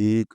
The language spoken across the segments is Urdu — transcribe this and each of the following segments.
1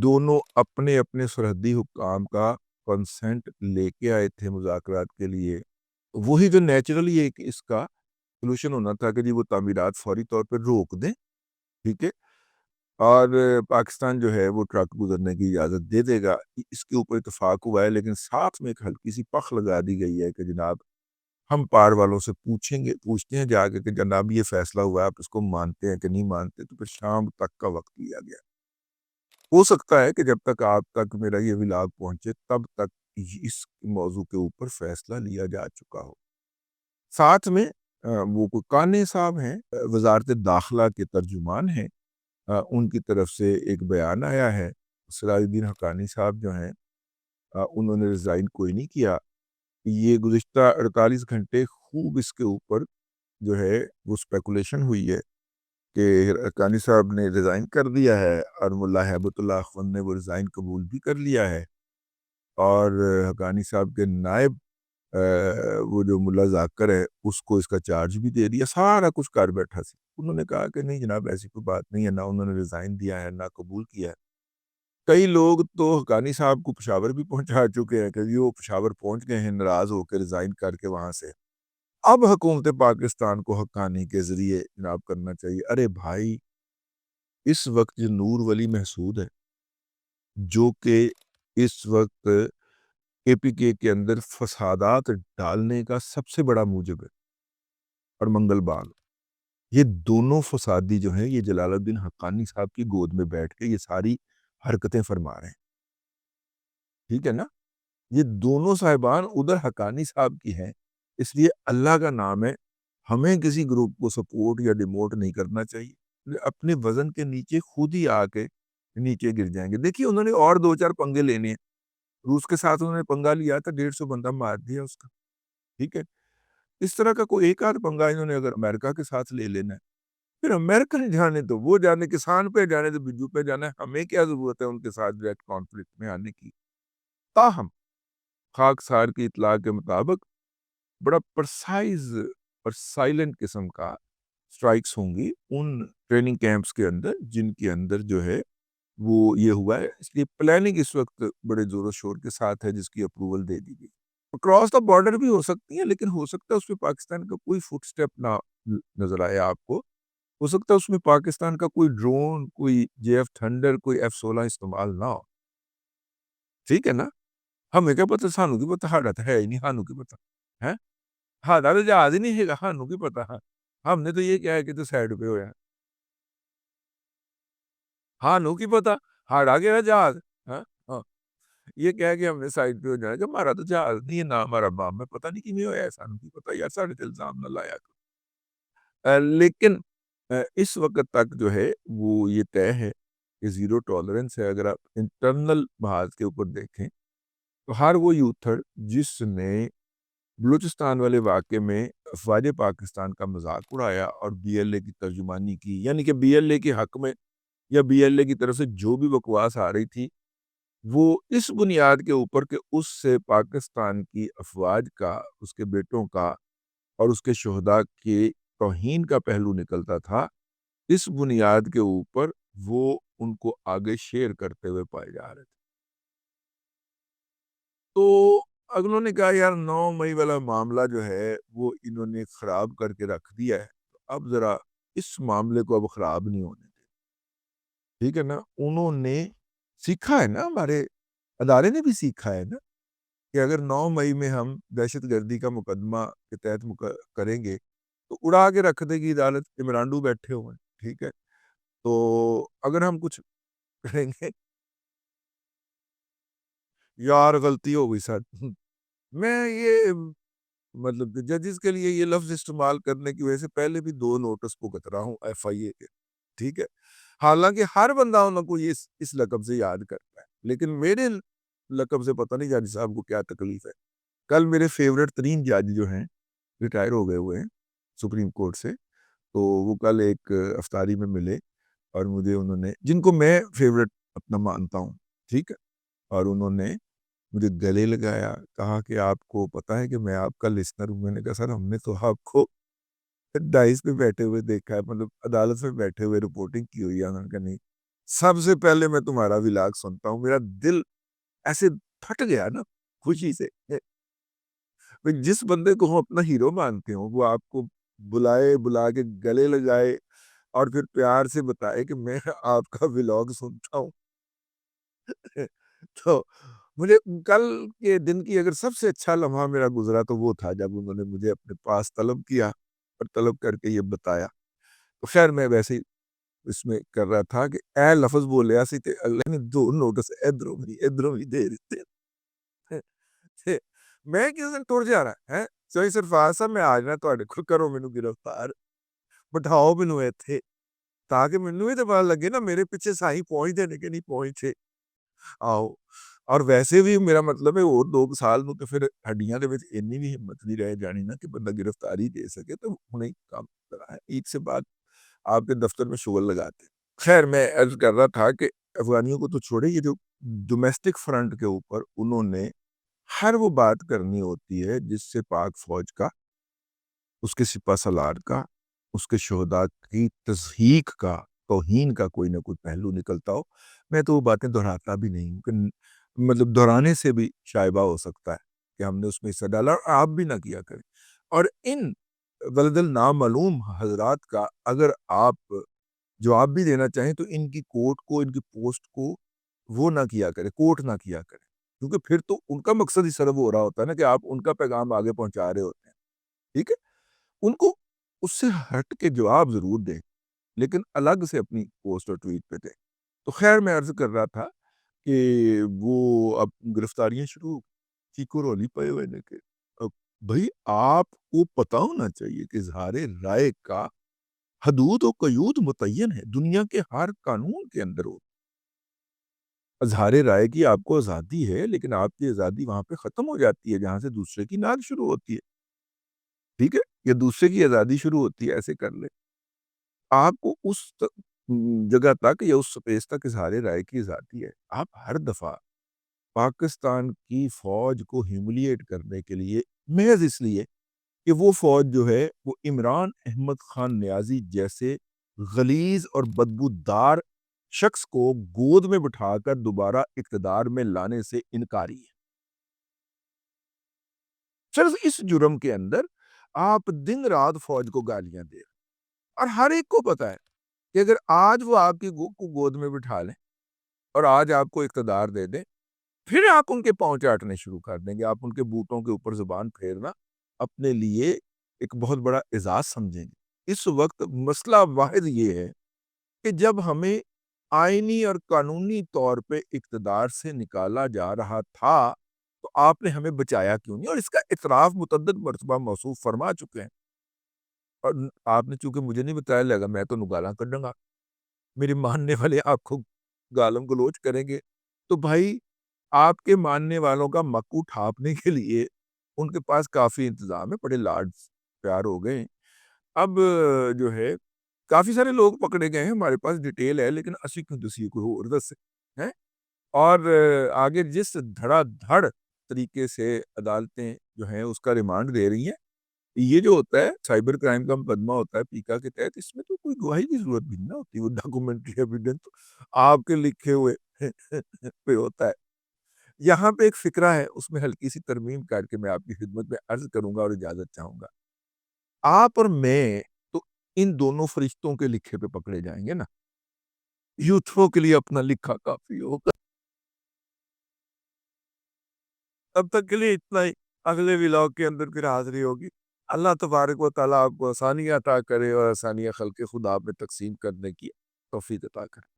دونوں اپنے اپنے سرحدی حکام کا کنسنٹ لے کے آئے تھے مذاکرات کے لیے. وہی جو نیچرلی ایک اس کا سولوشن ہونا تھا کہ جی وہ تعمیرات فوری طور پہ روک دیں، ٹھیک ہے، اور پاکستان جو ہے وہ ٹرک گزرنے کی اجازت دے دے گا. اس کے اوپر اتفاق ہوا ہے، لیکن ساتھ میں ایک ہلکی سی پخ لگا دی گئی ہے کہ جناب ہم پار والوں سے پوچھتے ہیں جا کے کہ جناب یہ فیصلہ ہوا ہے، آپ اس کو مانتے ہیں کہ نہیں مانتے. تو پھر شام تک کا وقت لیا گیا. ہو سکتا ہے کہ جب تک آپ تک میرا یہ ولاگ پہنچے تب تک اس موضوع کے اوپر فیصلہ لیا جا چکا ہو. ساتھ میں وہ کوئی کانے صاحب ہیں، وزارت داخلہ کے ترجمان ہیں، ان کی طرف سے ایک بیان آیا ہے. سراج الدین حقانی صاحب جو ہیں انہوں نے ریزائن کوئی نہیں کیا. یہ گزشتہ 48 گھنٹے خوب اس کے اوپر جو ہے وہ اسپیکولیشن ہوئی ہے کہ حقانی صاحب نے ریزائن کر دیا ہے، اور ملا ہیبت اللہ اخوند نے وہ ریزائن قبول بھی کر لیا ہے، اور حقانی صاحب کے نائب وہ جو ملا ذاکر ہے اس کو اس کا چارج بھی دے دیا. سارا کچھ کر بیٹھا سی. انہوں نے کہا کہ نہیں جناب ایسی کوئی بات نہیں ہے، نہ انہوں نے ریزائن دیا ہے نہ قبول کیا ہے. کئی لوگ تو حقانی صاحب کو پشاور بھی پہنچا چکے ہیں کہ وہ پشاور پہنچ گئے ہیں ناراض ہو کے ریزائن کر کے وہاں سے. اب حکومت پاکستان کو حقانی کے ذریعے جناب کرنا چاہیے. ارے بھائی، اس وقت جو نور ولی محسود ہے جو کہ اس وقت اے پی کے اندر فسادات ڈالنے کا سب سے بڑا موجب ہے، اور منگل باغ، یہ دونوں فسادی جو ہیں یہ جلال الدین حقانی صاحب کی گود میں بیٹھ کے یہ ساری حرکتیں فرما رہے ہیں. ٹھیک ہے نا؟ یہ دونوں صاحبان ادھر حقانی صاحب کی ہیں. اس لیے اللہ کا نام ہے، ہمیں کسی گروپ کو سپورٹ یا ڈیموٹ نہیں کرنا چاہیے. اپنے وزن کے نیچے خود ہی آ کے نیچے گر جائیں گے. دیکھیے انہوں نے اور 2-4 پنگے لینے ہیں. روس کے ساتھ انہوں نے پنگا لیا تھا، 150 بندہ مار دیا اس کا. ٹھیک ہے، اس طرح کا کوئی ایک آدھ پنگا انہوں نے اگر امریکہ کے ساتھ لے لینا ہے، پھر امریکہ نے جانے تو وہ جانے، کسان پہ جانے تو بجو پہ جانا ہے. ہمیں کیا ضرورت ہے ان کے ساتھ ڈائریکٹ کانفلکٹ میں آنے کی. تاہم خاکسار کی اطلاع کے مطابق بڑا پرسائز اور سائلنٹ قسم کا سٹرائکس ہوں گی ان ٹریننگ کیمپس کے اندر جن کے اندر جو ہے وہ یہ ہوا ہے. اس لیے پلاننگ اس وقت بڑے زور و شور کے ساتھ ہے جس کی اپروول دے دی گئی. کراس دا بارڈر بھی ہو سکتی ہیں، لیکن ہو سکتا ہے اس میں پاکستان کا کوئی فٹ سٹیپ نہ نظر آئے آپ کو. ہو سکتا ہے اس میں پاکستان کا کوئی ڈرون، کوئی جے ایف تھنڈر، کوئی F-16 استعمال نہ ہو. ٹھیک ہے نا؟ ہمیں کیا پتہ، سانو کی پتہ، ہاڑا تو ہے ہی نہیں، ہانو کی پتہ ہے، ہاڑا تو جہاز ہی نہیں ہے گا، ہانو کی پتہ. ہم نے تو یہ کیا ہے کہ تو سائڈ پہ ہویا، ہانو کی پتہ، ہاڑا گیا جہاز. ہاں ہاں، یہ کہہ کہ ہم نے سائڈ پہ ہو جانا کہ ہمارا تو جہاز نہیں ہے، نہ ہمارا بام میں پتہ نہیں کیوں ہوا ہے. سانو کی پتہ یار، ساڑھے تے الزام نہ لایا لیکن اس وقت تک جو ہے وہ یہ طے ہے کہ زیرو ٹالرنس ہے. اگر آپ انٹرنل محاذ کے اوپر دیکھیں تو ہر وہ یوتھر جس نے بلوچستان والے واقعے میں افواج پاکستان کا مذاق اڑایا اور بی ایل اے کی ترجمانی کی، یعنی کہ بی ایل اے کے حق میں یا بی ایل اے کی طرف سے جو بھی بکواس آ رہی تھی وہ اس بنیاد کے اوپر کہ اس سے پاکستان کی افواج کا، اس کے بیٹوں کا اور اس کے شہداء کی توہین کا پہلو نکلتا تھا، اس بنیاد کے اوپر وہ ان کو آگے شیئر کرتے ہوئے پائے جا رہے تھے. تو انہوں نے کہا یار 9 مئی والا معاملہ جو ہے وہ انہوں نے خراب کر کے رکھ دیا ہے، اب ذرا اس معاملے کو اب خراب نہیں ہونے دیں. ٹھیک ہے نا؟ انہوں نے سیکھا ہے نا، ہمارے ادارے نے بھی سیکھا ہے نا کہ اگر 9 مئی میں ہم دہشت گردی کا مقدمہ کے تحت کریں گے تو اڑا کے رکھ دے گی عدالت. عمرانڈو بیٹھے ہوئے ہیں. ٹھیک ہے، تو اگر ہم کچھ کریں گے، یار غلطی ہو گئی سر، میں یہ مطلب ججز کے لیے یہ لفظ استعمال کرنے کی وجہ سے پہلے بھی 2 نوٹس کو کترا ہوں ایف آئی اے کے. ٹھیک ہے، حالانکہ ہر بندہ ان کو یہ اس لقب سے یاد کرتا ہے، لیکن میرے لقب سے پتہ نہیں جج صاحب کو کیا تکلیف ہے. کل میرے فیورٹ ترین جج جو ہیں ریٹائر ہو گئے ہوئے ہیں سپریم کورٹ سے، تو وہ کل ایک افطاری میں ملے اور مجھے انہوں نے، جن کو میں فیورٹ اپنا مانتا ہوں، ٹھیک ہے، اور انہوں نے مجھے گلے لگایا، کہا کہ آپ کو پتا ہے کہ میں آپ کا لسنر ہوں. میں نے کہا سر ہم نے تو آپ کو ڈائس پہ بیٹھے ہوئے دیکھا ہے، مطلب عدالت میں بیٹھے ہوئے رپورٹنگ کی ہوئی ہے. انہوں نے کہا نہیں سب سے پہلے میں تمہارا ولاگ سنتا ہوں، میرا دل ایسے پھٹ گیا نا خوشی سے۔ جس بندے کو ہم اپنا ہیرو مانتے ہوں وہ آپ کو بلائے، بلا کے گلے لگائے اور پھر پیار سے بتائے کہ میں آپ کا ولاگ سنتا ہوں۔ تو مجھے کل کے دن کی اگر سب سے اچھا لمحہ میرا گزرا تو وہ تھا جب انہوں نے مجھے اپنے پاس طلب کیا اور طلب کر کے یہ بتایا۔ تو خیر میں ویسے ہی اس میں کر رہا تھا کہ اے لفظ بولیا سی تے اگلے نے 2 نوٹس ادھروں بھی دے دیتے تے میں کس دن ٹر جا رہا ہے سوئی سرفراز صاحب میں آج نہ تواڈے کول کرو مینوں گرفتار بٹھاؤ مینوں ایتھے تاکہ مینوں بھی تو پتا لگے نا میرے پیچھے سائی پہنچ دے نے کہ نہیں پہنچے۔ آؤ اور ویسے بھی میرا مطلب ہے اور 2 سال نو تو پھر ہڈیاں دے وچ اتنی بھی ہمت نہیں رہ جانی نا کہ بندہ گرفتاری دے سکے، تو ہنے ہی کام کرا ہے۔ عید سے بعد آپ کے دفتر میں شغل لگاتے۔ خیر میں عرض کر رہا تھا کہ افغانیوں کو تو چھوڑے، یہ جو ڈومیسٹک فرنٹ کے اوپر انہوں نے ہر وہ بات کرنی ہوتی ہے جس سے پاک فوج کا، اس کے سپہ سالار کا، اس کے شہداء کی تضحیک کا، توہین کا کوئی نہ کوئی پہلو نکلتا ہو، میں تو وہ باتیں دہراتا بھی نہیں ہوں کہ مطلب دہرانے سے بھی شائبہ ہو سکتا ہے کہ ہم نے اس میں حصہ ڈالا اور آپ بھی نہ کیا کریں۔ اور ان ولد نامعلوم حضرات کا اگر آپ جواب بھی دینا چاہیں تو ان کی کوٹ کو، ان کی پوسٹ کو وہ نہ کیا کرے، کوٹ نہ کیا کرے، کیونکہ پھر تو ان کا مقصد ہی سرب ہو رہا ہوتا ہے نا کہ آپ ان کا پیغام آگے پہنچا رہے ہوتے ہیں، ٹھیک ہے؟ ان کو اس سے ہٹ کے جواب ضرور دیں لیکن الگ سے اپنی پوسٹ اور ٹویٹ پہ دیں۔ تو خیر میں عرض کر رہا تھا کہ وہ اب گرفتاریاں شروع چیکو رولی پے ہوئے نے کہ بھائی آپ کو پتا ہونا چاہیے کہ اظہار رائے کا حدود و قیود متعین ہے، دنیا کے ہر قانون کے اندر ہو۔ اظہار رائے کی آپ کو آزادی ہے لیکن آپ کی آزادی وہاں پہ ختم ہو جاتی ہے جہاں سے دوسرے کی ناک شروع ہوتی ہے، ٹھیک ہے؟ یا دوسرے کی آزادی شروع ہوتی ہے، ایسے کر لیں۔ آپ کو اس جگہ تک یا اس سپیس تک اظہار رائے کی آزادی ہے۔ آپ ہر دفعہ پاکستان کی فوج کو ہیوملیٹ کرنے کے لیے، محض اس لیے کہ وہ فوج جو ہے وہ عمران احمد خان نیازی جیسے غلیظ اور بدبودار شخص کو گود میں بٹھا کر دوبارہ اقتدار میں لانے سے انکاری ہے۔ صرف اس جرم کے اندر آپ دن رات فوج کو گالیاں دے رہے ہیں۔ اور ہر ایک کو پتا ہے کہ اگر آج وہ آپ کی کو گود میں بٹھا لیں اور آج آپ کو اقتدار دے دیں، پھر آپ ان کے پاؤں چاٹنے شروع کر دیں گے، آپ ان کے بوٹوں کے اوپر زبان پھیرنا اپنے لیے ایک بہت بڑا اعزاز سمجھیں گے۔ اس وقت مسئلہ واحد یہ ہے کہ جب ہمیں آئینی اور قانونی طور پہ اقتدار سے نکالا جا رہا تھا تو آپ نے ہمیں بچایا کیوں نہیں؟ اور اس کا اعتراف متعدد مرتبہ موصوف فرما چکے ہیں۔ اور آپ نے چونکہ مجھے نہیں بتایا لگا میں تو نگالاں کڈوں گا، میرے ماننے والے آپ کو گالم گلوچ کریں گے، تو بھائی آپ کے ماننے والوں کا مکو ٹھاپنے کے لیے ان کے پاس کافی انتظام ہے، بڑے لاڈ پیار ہو گئے ہیں۔ اب جو ہے کافی سارے لوگ پکڑے گئے ہیں، ہمارے پاس ڈیٹیل ہے، لیکن اسی کیوں دسی کوئی اور دس ہے۔ اور آگے جس دھڑا دھڑ طریقے سے عدالتیں جو ہیں اس کا ریمانڈ دے رہی ہیں، یہ جو ہوتا ہے سائبر کرائم کا مقدمہ ہوتا ہے پیکا کے تحت، اس میں تو کوئی گواہی کی ضرورت بھی نہیں ہوتی، وہ ڈاکومنٹری ایویڈنس آپ کے لکھے ہوئے پہ ہوتا ہے۔ یہاں پہ ایک فکرہ ہے، اس میں ہلکی سی ترمیم کر کے میں آپ کی خدمت میں عرض کروں گا اور اجازت چاہوں گا۔ آپ اور میں تو ان دونوں فرشتوں کے لکھے پہ پکڑے جائیں گے نا، یوتھوں کے لیے اپنا لکھا کافی ہوگا۔ اب تک کے لیے اتنا ہی، اگلے ولاگ کے اندر پھر حاضری ہوگی۔ اللہ تبارک و تعالیٰ آپ کو آسانیاں عطا کرے اور آسانیاں خلق خدا میں تقسیم کرنے کی توفیق عطا کرے۔